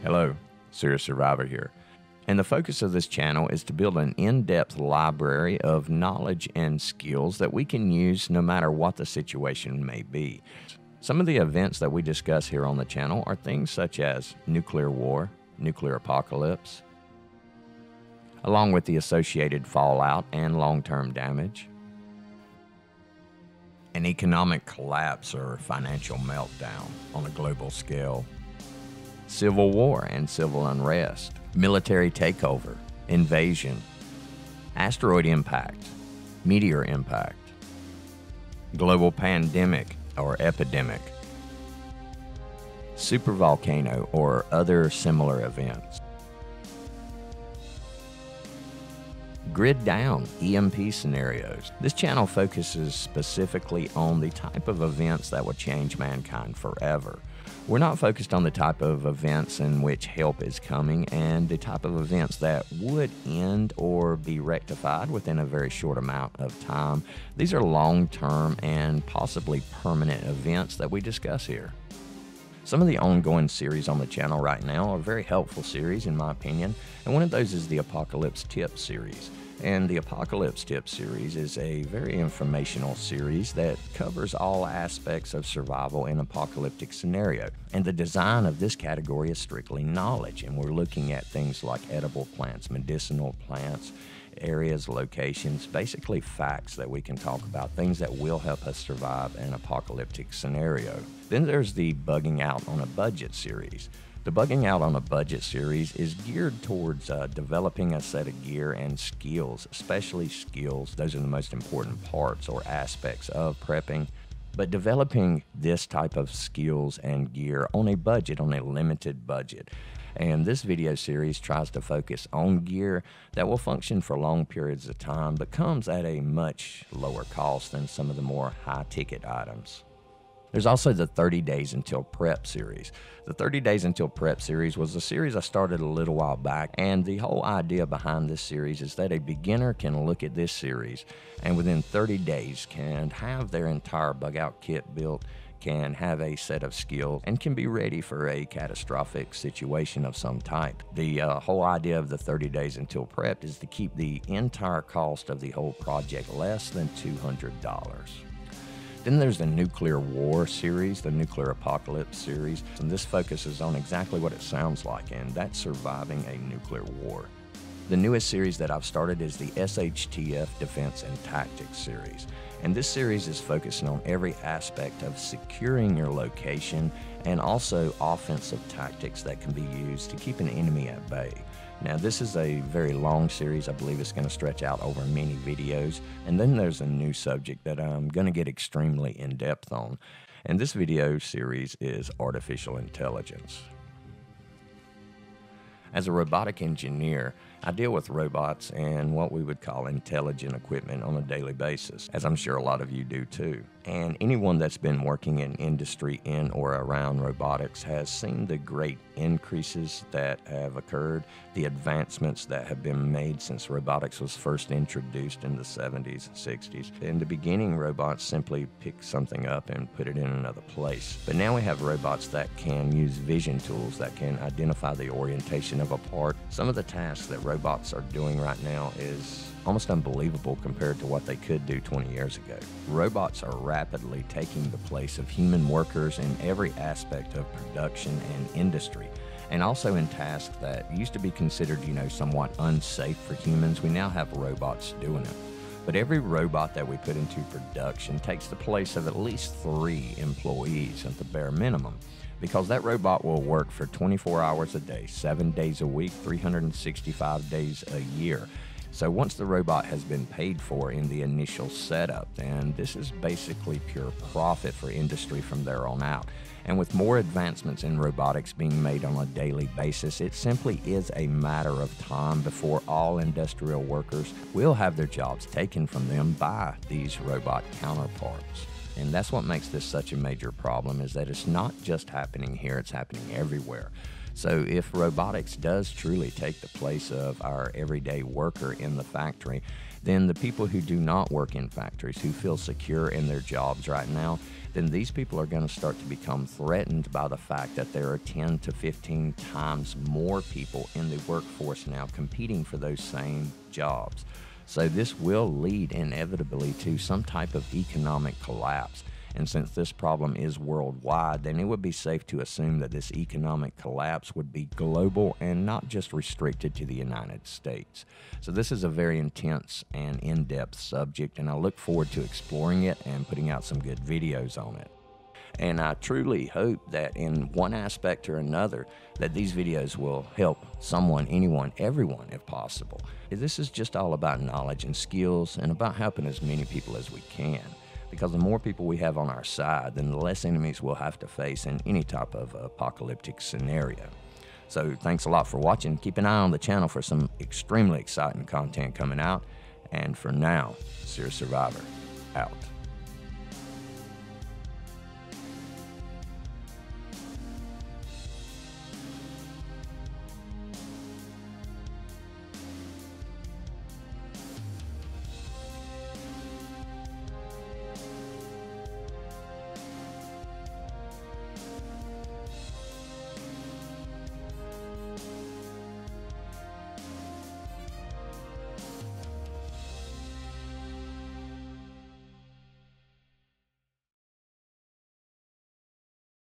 Hello, Serious Survivor here. And the focus of this channel is to build an in-depth library of knowledge and skills that we can use no matter what the situation may be. Some of the events that we discuss here on the channel are things such as nuclear war, nuclear apocalypse, along with the associated fallout and long-term damage, an economic collapse or financial meltdown on a global scale, civil war and civil unrest, military takeover, invasion, asteroid impact, meteor impact, global pandemic or epidemic, supervolcano or other similar events, grid down EMP scenarios. This channel focuses specifically on the type of events that will change mankind forever. We're not focused on the type of events in which help is coming and the type of events that would end or be rectified within a very short amount of time. These are long-term and possibly permanent events that we discuss here. Some of the ongoing series on the channel right now are very helpful series in my opinion, and one of those is the Apocalypse Tips series. And the Apocalypse Tips series is a very informational series that covers all aspects of survival in apocalyptic scenario. And the design of this category is strictly knowledge, and we're looking at things like edible plants, medicinal plants, areas, locations, basically facts that we can talk about, things that will help us survive an apocalyptic scenario. Then there's the Bugging Out on a Budget series. The Bugging Out on a Budget series is geared towards developing a set of gear and skills, especially skills. Those are the most important parts or aspects of prepping. But developing this type of skills and gear on a budget, on a limited budget. And this video series tries to focus on gear that will function for long periods of time, but comes at a much lower cost than some of the more high-ticket items. There's also the 30 Days Until Prep series. The 30 Days Until Prep series was a series I started a little while back, and the whole idea behind this series is that a beginner can look at this series and within 30 days can have their entire bug out kit built, can have a set of skills, and can be ready for a catastrophic situation of some type. The whole idea of the 30 Days Until Prep is to keep the entire cost of the whole project less than $200. Then there's the Nuclear War series, the Nuclear Apocalypse series, and this focuses on exactly what it sounds like, and that's surviving a nuclear war. The newest series that I've started is the SHTF Defense and Tactics series, and this series is focusing on every aspect of securing your location and also offensive tactics that can be used to keep an enemy at bay. Now this is a very long series. I believe it's going to stretch out over many videos. And then there's a new subject that I'm going to get extremely in-depth on. And this video series is artificial intelligence. As a robotic engineer, I deal with robots and what we would call intelligent equipment on a daily basis, as I'm sure a lot of you do too. And anyone that's been working in industry in or around robotics has seen the great increases that have occurred, the advancements that have been made since robotics was first introduced in the 70s and 60s. In the beginning, robots simply picked something up and put it in another place. But now we have robots that can use vision tools that can identify the orientation of a part. Some of the tasks that robots are doing right now is almost unbelievable compared to what they could do 20 years ago. Robots are rapidly taking the place of human workers in every aspect of production and industry, and also in tasks that used to be considered, somewhat unsafe for humans. We now have robots doing it. But every robot that we put into production takes the place of at least 3 employees at the bare minimum, because that robot will work for 24 hours a day, 7 days a week, 365 days a year. So once the robot has been paid for in the initial setup, then this is basically pure profit for industry from there on out. And with more advancements in robotics being made on a daily basis, it simply is a matter of time before all industrial workers will have their jobs taken from them by these robot counterparts. And that's what makes this such a major problem, is that it's not just happening here, it's happening everywhere. So if robotics does truly take the place of our everyday worker in the factory, then the people who do not work in factories, who feel secure in their jobs right now, then these people are going to start to become threatened by the fact that there are 10 to 15 times more people in the workforce now competing for those same jobs. So this will lead inevitably to some type of economic collapse. And since this problem is worldwide, then it would be safe to assume that this economic collapse would be global and not just restricted to the United States. So this is a very intense and in-depth subject, and I look forward to exploring it and putting out some good videos on it. And I truly hope that in one aspect or another, that these videos will help someone, anyone, everyone, if possible. This is just all about knowledge and skills and about helping as many people as we can. Because the more people we have on our side, then the less enemies we'll have to face in any type of apocalyptic scenario. So thanks a lot for watching. Keep an eye on the channel for some extremely exciting content coming out. And for now, Serious Survivor, out.